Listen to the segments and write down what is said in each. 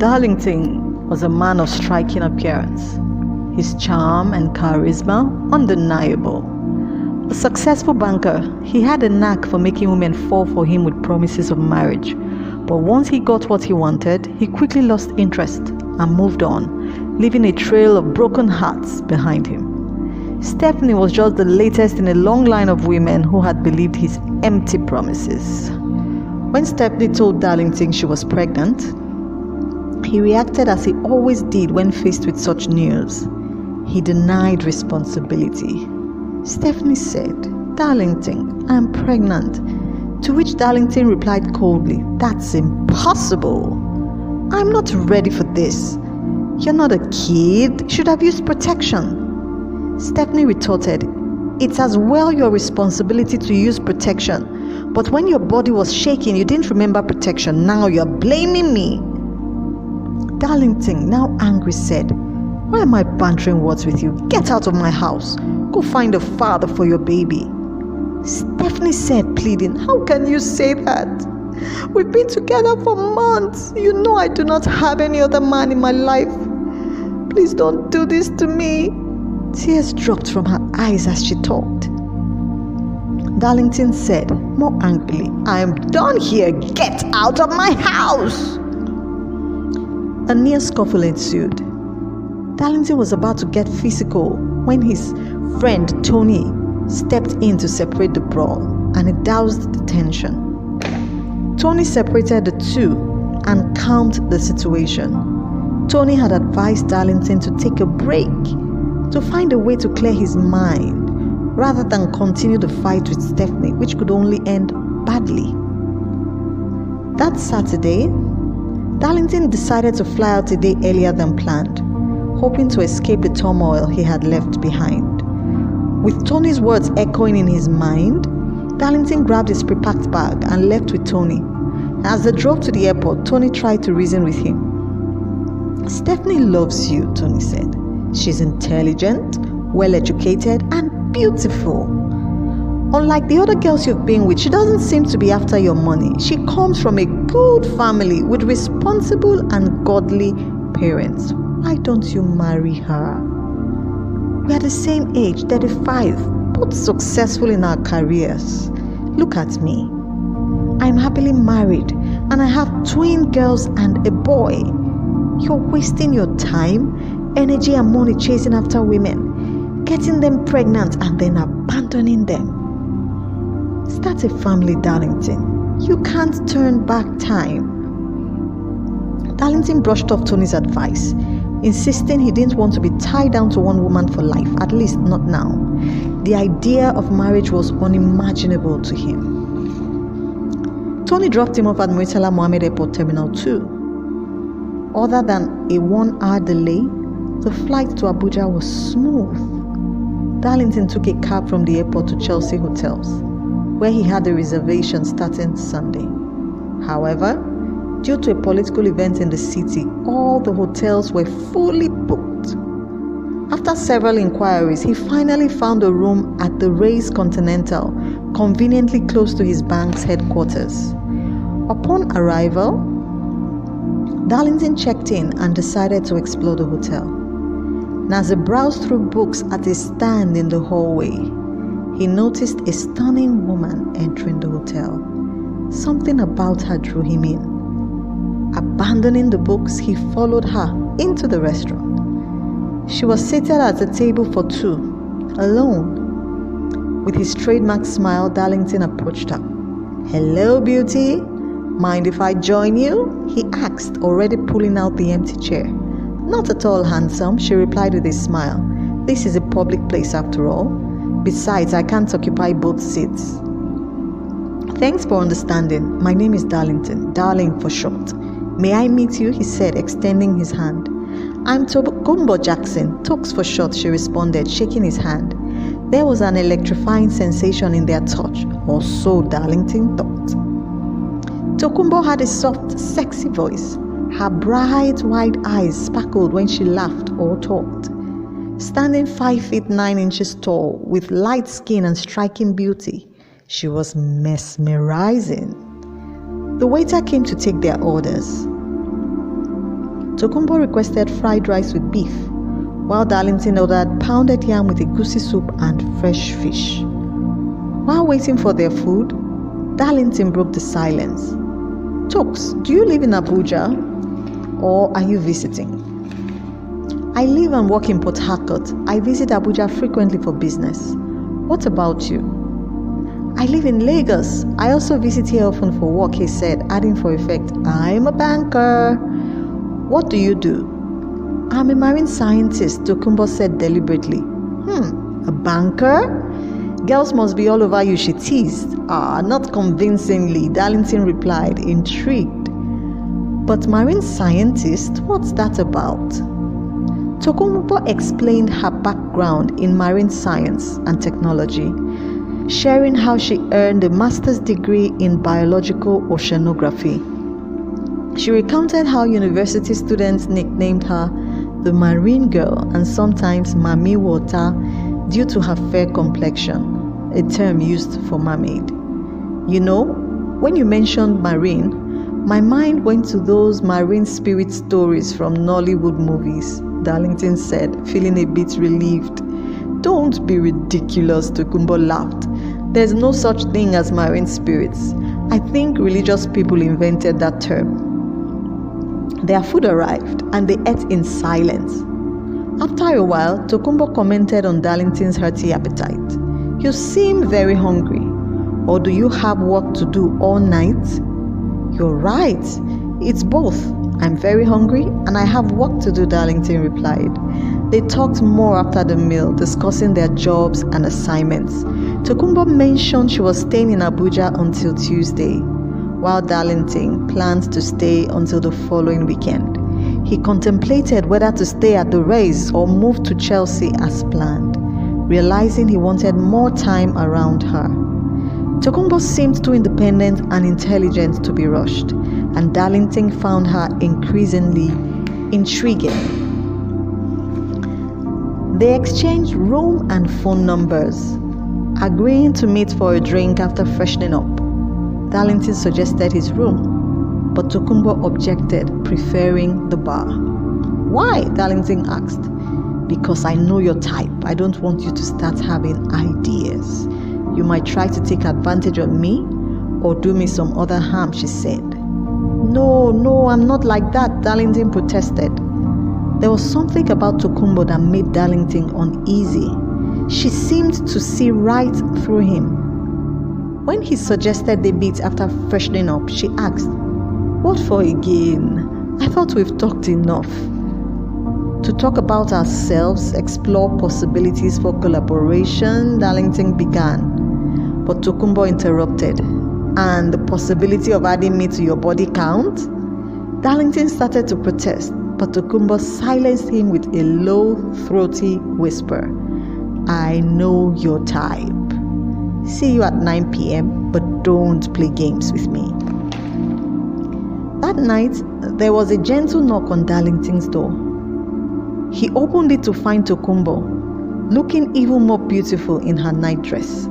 Darlington was a man of striking appearance. His charm and charisma undeniable. A successful banker, he had a knack for making women fall for him with promises of marriage. But once he got what he wanted, he quickly lost interest and moved on, leaving a trail of broken hearts behind him. Stephanie was just the latest in a long line of women who had believed his empty promises. When Stephanie told Darlington she was pregnant, he reacted as he always did when faced with such news. He denied responsibility. Stephanie said, "Darlington, I'm pregnant." To which Darlington replied coldly, "That's impossible. I'm not ready for this. You're not a kid. You should have used protection." Stephanie retorted, "It's as well your responsibility to use protection. But when your body was shaking, you didn't remember protection. Now you're blaming me." Darlington, now angry, said, "Why am I bantering words with you? Get out of my house. Go find a father for your baby." Stephanie said, pleading, "How can you say that? We've been together for months. You know I do not have any other man in my life. Please don't do this to me." Tears dropped from her eyes as she talked. Darlington said, more angrily, "I am done here. Get out of my house." A near scuffle ensued. Darlington was about to get physical when his friend Tony stepped in to separate the brawl, and it doused the tension. Tony separated the two and calmed the situation. Tony had advised Darlington to take a break, to find a way to clear his mind, rather than continue the fight with Stephanie, which could only end badly. That Saturday, Darlington decided to fly out a day earlier than planned, hoping to escape the turmoil he had left behind. With Tony's words echoing in his mind, Darlington grabbed his pre-packed bag and left with Tony. As they drove to the airport, Tony tried to reason with him. "Stephanie loves you," Tony said. "She's intelligent, well-educated, and beautiful. Unlike the other girls you've been with, she doesn't seem to be after your money. She comes from a good family with responsible and godly parents. Why don't you marry her? We are the same age, 35, both successful in our careers. Look at me. I'm happily married and I have twin girls and a boy. You're wasting your time, energy and money chasing after women, getting them pregnant and then abandoning them. Start a family, Darlington. You can't turn back time." Darlington brushed off Tony's advice, insisting he didn't want to be tied down to one woman for life, at least not now. The idea of marriage was unimaginable to him. Tony dropped him off at Murtala Mohammed Airport Terminal 2. Other than a 1-hour delay, the flight to Abuja was smooth. Darlington took a cab from the airport to Chelsea Hotels, where he had a reservation starting Sunday. However, due to a political event in the city, all the hotels were fully booked. After several inquiries, he finally found a room at the Rays Continental, conveniently close to his bank's headquarters. Upon arrival, Darlington checked in and decided to explore the hotel. And as he browsed through books at a stand in the hallway, he noticed a stunning woman entering the hotel. Something about her drew him in. Abandoning the books, he followed her into the restaurant. She was seated at a table for two, alone. With his trademark smile, Darlington approached her. "Hello, beauty. Mind if I join you?" he asked, already pulling out the empty chair. "Not at all, handsome," she replied with a smile. "This is a public place after all. Besides, I can't occupy both seats." "Thanks for understanding. My name is Darlington, Darling for short. May I meet you?" he said, extending his hand. "I'm Tokumbo Jackson, Tokes for short," she responded, shaking his hand. There was an electrifying sensation in their touch, or so Darlington thought. Tokumbo had a soft, sexy voice. Her bright, wide eyes sparkled when she laughed or talked. Standing 5 feet 9 inches tall, with light skin and striking beauty, she was mesmerizing. The waiter came to take their orders. Tokumbo requested fried rice with beef, while Darlington ordered pounded yam with egusi soup and fresh fish. While waiting for their food, Darlington broke the silence. Tokes, do you live in Abuja or are you visiting? I live and work in Port Harcourt. I visit Abuja frequently for business. What about you? I live in Lagos. I also visit here often for work, he said, adding for effect, I'm a banker. What do you do? I'm a marine scientist, Tokumbo said deliberately. A banker? Girls must be all over you, she teased. Not convincingly, Darlington replied, intrigued. But marine scientist, what's that about? Tokumbo explained her background in marine science and technology, sharing how she earned a master's degree in biological oceanography. She recounted how university students nicknamed her the Marine Girl and sometimes Mami Water due to her fair complexion, a term used for mermaid. You know, when you mentioned marine, my mind went to those marine spirit stories from Nollywood movies, Darlington said, feeling a bit relieved. Don't be ridiculous, Tokumbo laughed. There's no such thing as marine spirits. I think religious people invented that term. Their food arrived and they ate in silence. After a while, Tokumbo commented on Darlington's hearty appetite. You seem very hungry. Or do you have work to do all night? You're right. It's both. I'm very hungry and I have work to do, Darlington replied. They talked more after the meal, discussing their jobs and assignments. Tokumbo mentioned she was staying in Abuja until Tuesday, while Darlington planned to stay until the following weekend. He contemplated whether to stay at the Rays or move to Chelsea as planned, realizing he wanted more time around her. Tokumbo seemed too independent and intelligent to be rushed, and Darlington found her increasingly intriguing. They exchanged room and phone numbers, agreeing to meet for a drink after freshening up. Darlington suggested his room, but Tokumbo objected, preferring the bar. Why? Darlington asked. Because I know your type. I don't want you to start having ideas. You might try to take advantage of me or do me some other harm, she said. No, I'm not like that, Darlington protested. There was something about Tokumbo that made Darlington uneasy. She seemed to see right through him. When he suggested they meet after freshening up, she asked, What for again? I thought we've talked enough. To talk about ourselves, explore possibilities for collaboration, Darlington began. But Tokumbo interrupted. And the possibility of adding me to your body count? Darlington started to protest, but Tokumbo silenced him with a low, throaty whisper. I know your type. See you at 9 p.m., but don't play games with me. That night, there was a gentle knock on Darlington's door. He opened it to find Tokumbo, looking even more beautiful in her nightdress.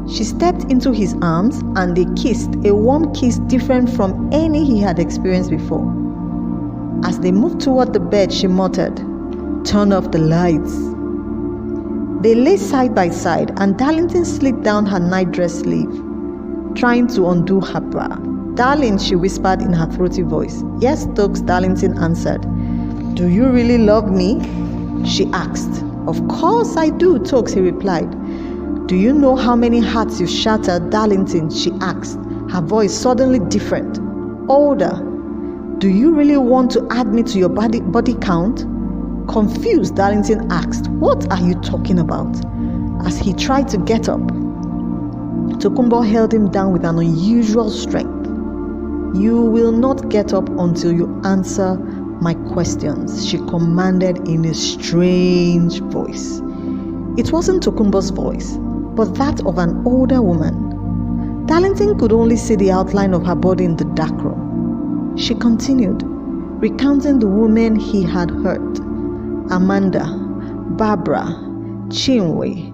She stepped into his arms and they kissed, a warm kiss different from any he had experienced before. As they moved toward the bed, she muttered, Turn off the lights. They lay side by side and Darlington slid down her nightdress sleeve, trying to undo her bra. Darling, she whispered in her throaty voice. Yes, Stokes, Darlington answered. Do you really love me? She asked. Of course I do, Stokes, he replied. Do you know how many hearts you've shattered, Darlington? She asked, her voice suddenly different, older. Do you really want to add me to your body count? Confused, Darlington asked, What are you talking about? As he tried to get up, Tokumbo held him down with an unusual strength. You will not get up until you answer my questions, she commanded in a strange voice. It wasn't Tokumbo's voice, but that of an older woman. Darlington could only see the outline of her body in the dark room. She continued, recounting the women he had hurt. Amanda, Barbara, Chinwe,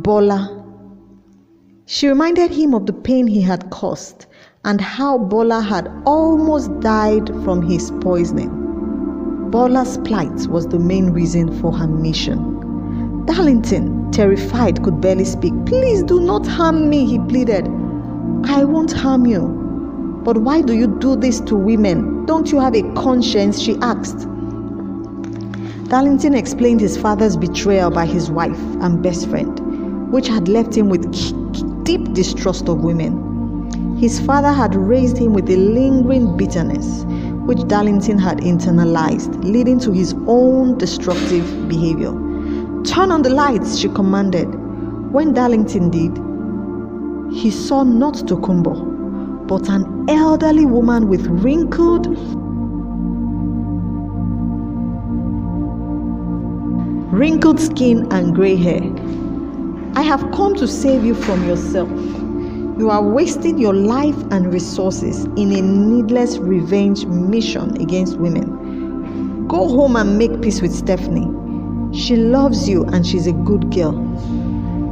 Bola. She reminded him of the pain he had caused and how Bola had almost died from his poisoning. Bola's plight was the main reason for her mission. Darlington, terrified, could barely speak. "Please do not harm me," he pleaded. "I won't harm you. But why do you do this to women? Don't you have a conscience?" she asked. Darlington explained his father's betrayal by his wife and best friend, which had left him with deep distrust of women. His father had raised him with a lingering bitterness, which Darlington had internalized, leading to his own destructive behavior. "Turn on the lights," she commanded. When Darlington did, he saw not Tokunbo, but an elderly woman with wrinkled skin and gray hair. "I have come to save you from yourself. You are wasting your life and resources in a needless revenge mission against women. Go home and make peace with Stephanie. She loves you and she's a good girl.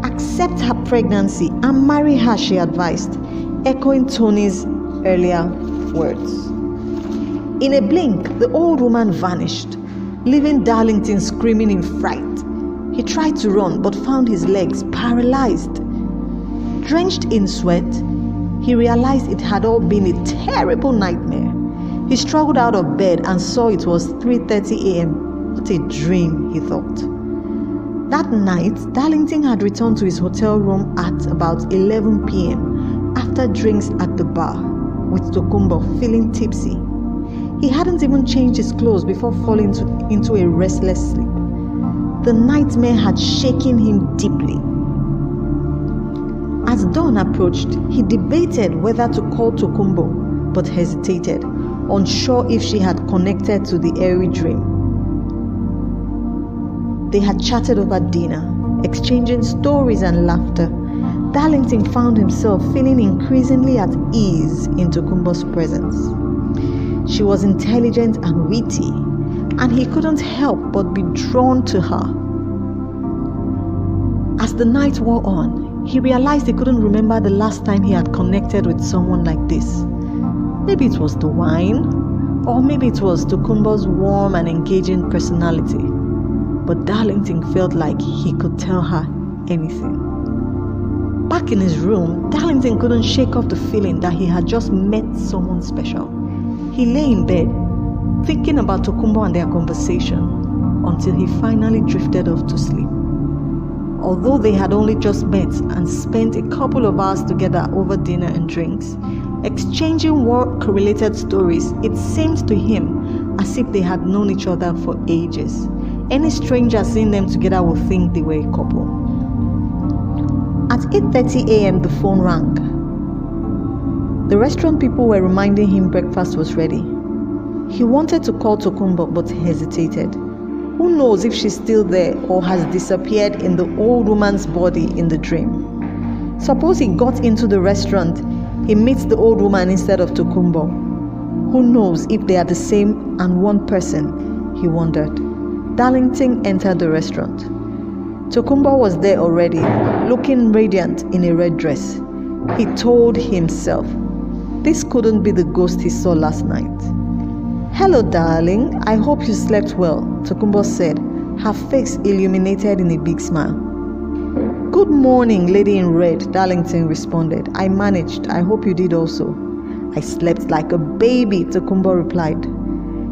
Accept her pregnancy and marry her," she advised, echoing Tony's earlier words. In a blink, the old woman vanished, leaving Darlington screaming in fright. He tried to run but found his legs paralyzed. Drenched in sweat, he realized it had all been a terrible nightmare. He struggled out of bed and saw it was 3:30 a.m. What a dream, he thought. That night, Darlington had returned to his hotel room at about 11 p.m. after drinks at the bar, with Tokunbo feeling tipsy. He hadn't even changed his clothes before falling into a restless sleep. The nightmare had shaken him deeply. As dawn approached, he debated whether to call Tokunbo, but hesitated, unsure if she had connected to the airy dream. They had chatted over dinner, exchanging stories and laughter. Darlington found himself feeling increasingly at ease in Tokunbo's presence. She was intelligent and witty, and he couldn't help but be drawn to her. As the night wore on, he realized he couldn't remember the last time he had connected with someone like this. Maybe it was the wine, or maybe it was Tokunbo's warm and engaging personality. But Darlington felt like he could tell her anything. Back in his room, Darlington couldn't shake off the feeling that he had just met someone special. He lay in bed, thinking about Tokunbo and their conversation, until he finally drifted off to sleep. Although they had only just met and spent a couple of hours together over dinner and drinks, exchanging work-related stories, it seemed to him as if they had known each other for ages. Any stranger seeing them together would think they were a couple. At 8:30 a.m. the phone rang. The restaurant people were reminding him breakfast was ready. He wanted to call Tokunbo but hesitated. Who knows if she's still there or has disappeared in the old woman's body in the dream. Suppose he got into the restaurant, he meets the old woman instead of Tokunbo. Who knows if they are the same and one person, he wondered. Darlington entered the restaurant. Tokunbo was there already, looking radiant in a red dress. He told himself, this couldn't be the ghost he saw last night. "Hello, darling. I hope you slept well," Tokunbo said, her face illuminated in a big smile. "Good morning, lady in red," Darlington responded. "I managed. I hope you did also." "I slept like a baby," Tokunbo replied.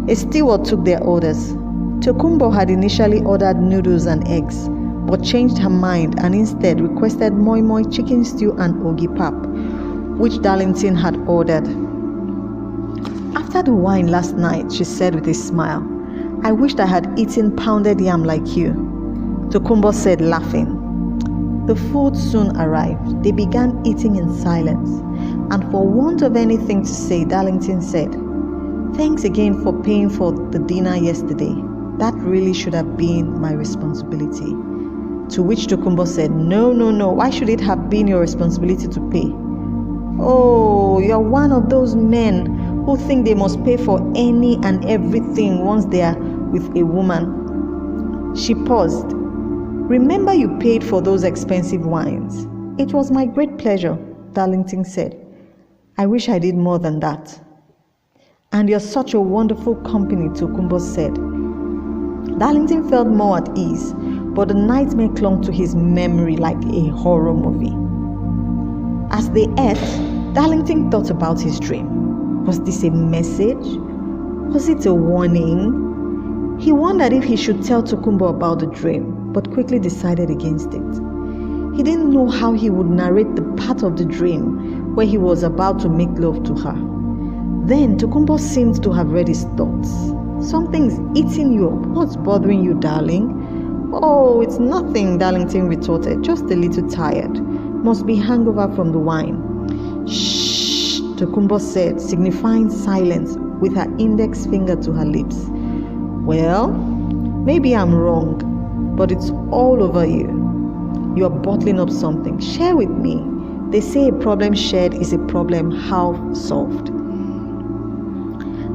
A steward took their orders. Tokunbo had initially ordered noodles and eggs, but changed her mind and instead requested moi moi, chicken stew and ogi pap, which Darlington had ordered. "After the wine last night," she said with a smile, "I wished I had eaten pounded yam like you," Tokunbo said, laughing. The food soon arrived. They began eating in silence, and for want of anything to say, Darlington said, "Thanks again for paying for the dinner yesterday. That really should have been my responsibility." To which Tokunbo said, No, why should it have been your responsibility to pay?" "Oh, you're one of those men who think they must pay for any and everything once they are with a woman." She paused. "Remember you paid for those expensive wines." "It was my great pleasure," Darlington said. I wish I did more than that. And you're such a wonderful company, Tokunbo said. Darlington felt more at ease, but the nightmare clung to his memory like a horror movie. As they ate, Darlington thought about his dream. Was this a message? Was it a warning? He wondered if he should tell Tokunbo about the dream, but quickly decided against it. He didn't know how he would narrate the part of the dream where he was about to make love to her. Then Tokunbo seemed to have read his thoughts. Something's eating you up. What's bothering you, darling? Oh, it's nothing, Darlington retorted. Just a little tired. Must be hangover from the wine. Shh, Tokunbo said, signifying silence with her index finger to her lips. Well, maybe I'm wrong, but it's all over you. You are bottling up something. Share with me. They say a problem shared is a problem half solved.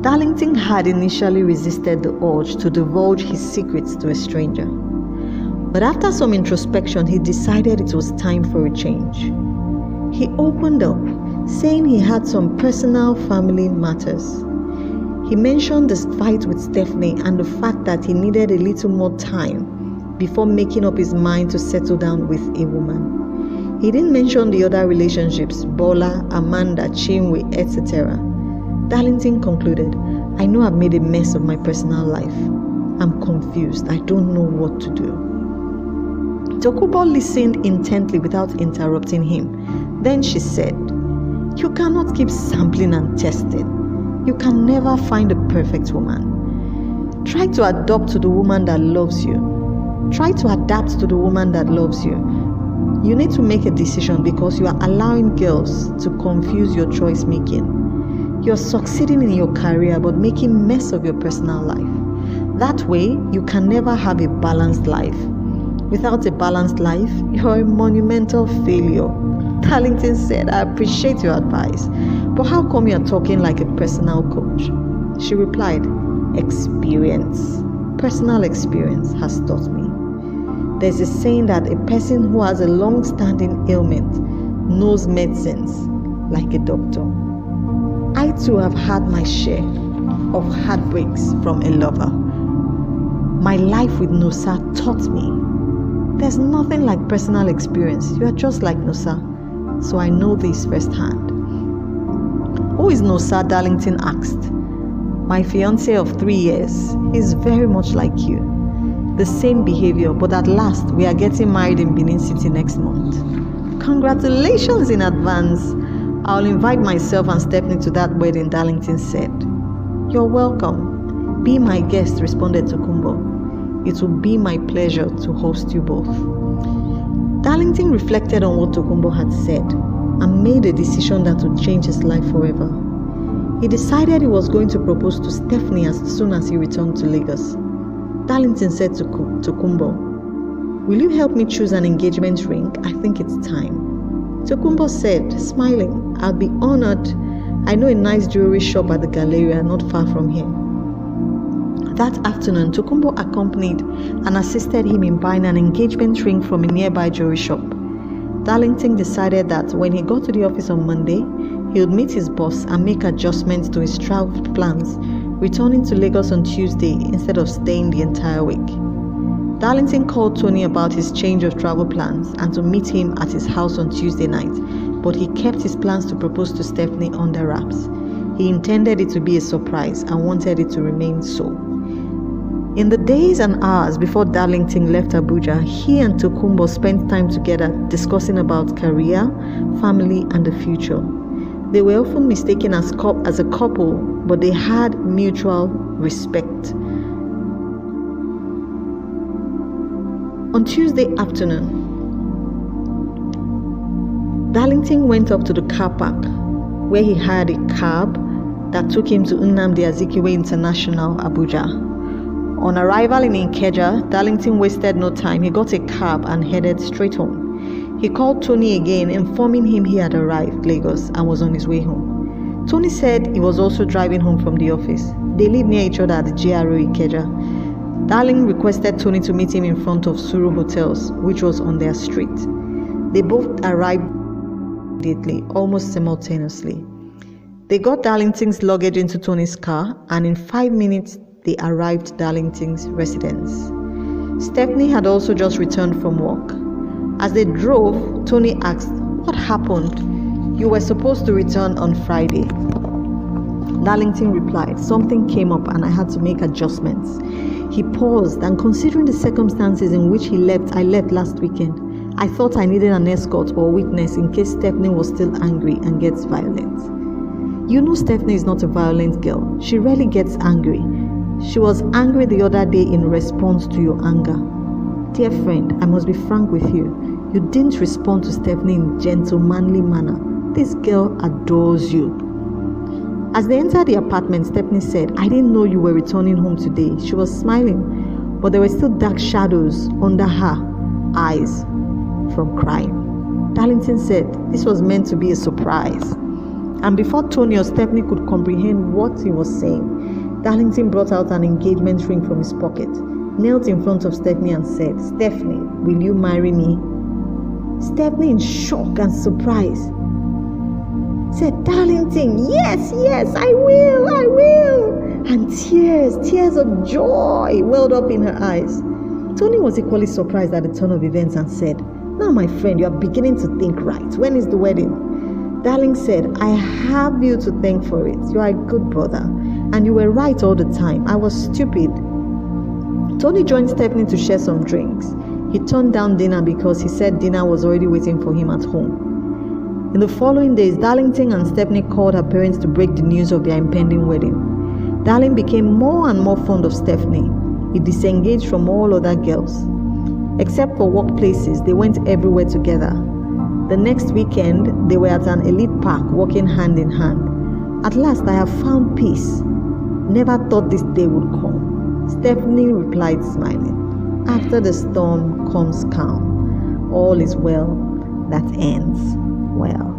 Darlington had initially resisted the urge to divulge his secrets to a stranger. But after some introspection, he decided it was time for a change. He opened up, saying he had some personal family matters. He mentioned the fight with Stephanie and the fact that he needed a little more time before making up his mind to settle down with a woman. He didn't mention the other relationships, Bola, Amanda, Chinwe, etc. Darlington concluded, I know I've made a mess of my personal life. I'm confused. I don't know what to do. Tokunbo listened intently without interrupting him. Then she said, you cannot keep sampling and testing. You can never find a perfect woman. Try to adapt to the woman that loves you. Try to adapt to the woman that loves you. You need to make a decision because you are allowing girls to confuse your choice making. You're succeeding in your career but making mess of your personal life. That way, you can never have a balanced life. Without a balanced life, you're a monumental failure. Darlington said, I appreciate your advice, but how come you're talking like a personal coach? She replied, experience. Personal experience has taught me. There's a saying that a person who has a long-standing ailment knows medicines like a doctor. I too have had my share of heartbreaks from a lover. My life with Nosa taught me there's nothing like personal experience. You are just like Nosa, so I know this firsthand. Who is Nosa? Darlington asked. My fiancé of 3 years. He's very much like you. The same behavior, but at last we are getting married in Benin City next month. Congratulations in advance. I'll invite myself and Stephanie to that wedding, Darlington said. You're welcome. Be my guest, responded Tokunbo. It will be my pleasure to host you both. Darlington reflected on what Tokunbo had said and made a decision that would change his life forever. He decided he was going to propose to Stephanie as soon as he returned to Lagos. Darlington said to Tokunbo, will you help me choose an engagement ring? I think it's time. Tokunbo said, smiling, I'll be honored. I know a nice jewelry shop at the Galleria not far from here. That afternoon, Tokunbo accompanied and assisted him in buying an engagement ring from a nearby jewelry shop. Darlington decided that when he got to the office on Monday, he would meet his boss and make adjustments to his travel plans, returning to Lagos on Tuesday instead of staying the entire week. Darlington called Tony about his change of travel plans and to meet him at his house on Tuesday night, but he kept his plans to propose to Stephanie under wraps. He intended it to be a surprise and wanted it to remain so. In the days and hours before Darlington left Abuja, he and Tokunbo spent time together discussing about career, family, and the future. They were often mistaken as a couple, but they had mutual respect. On Tuesday afternoon, Darlington went up to the car park where he hired a cab that took him to Nnamdi Azikiwe International, Abuja. On arrival in Ikeja, Darlington wasted no time. He got a cab and headed straight home. He called Tony again, informing him he had arrived Lagos and was on his way home. Tony said he was also driving home from the office. They live near each other at the GRO Ikeja. Darling requested Tony to meet him in front of Suru Hotels, which was on their street. They both arrived immediately, almost simultaneously. They got Darlington's luggage into Tony's car, and in 5 minutes, they arrived at Darlington's residence. Stephanie had also just returned from work. As they drove, Tony asked, "What happened? You were supposed to return on Friday." Darlington replied, "Something came up and I had to make adjustments." He paused, and considering the circumstances in which I left last weekend, I thought I needed an escort or a witness in case Stephanie was still angry and gets violent. You know Stephanie is not a violent girl. She rarely gets angry. She was angry the other day in response to your anger. Dear friend, I must be frank with you. You didn't respond to Stephanie in a gentlemanly manner. This girl adores you. As they entered the apartment, Stephanie said, "I didn't know you were returning home today." She was smiling, but there were still dark shadows under her eyes from crying. Darlington said this was meant to be a surprise. And before Tony or Stephanie could comprehend what he was saying, Darlington brought out an engagement ring from his pocket, knelt in front of Stephanie and said, "Stephanie, will you marry me?" Stephanie, in shock and surprise, said, "Darlington, yes, I will. And tears of joy welled up in her eyes. Tony was equally surprised at the turn of events and said, "Now, my friend, you are beginning to think right. When is the wedding?" Darling said, "I have you to thank for it. You are a good brother, and you were right all the time. I was stupid." Tony joined Stephanie to share some drinks. He turned down dinner because he said dinner was already waiting for him at home. In the following days, Darlington and Stephanie called her parents to break the news of their impending wedding. Darling became more and more fond of Stephanie. He disengaged from all other girls. Except for workplaces, they went everywhere together. The next weekend, they were at an elite park walking hand in hand. "At last, I have found peace. Never thought this day would come," Stephanie replied, smiling. "After the storm comes calm. All is well that ends well."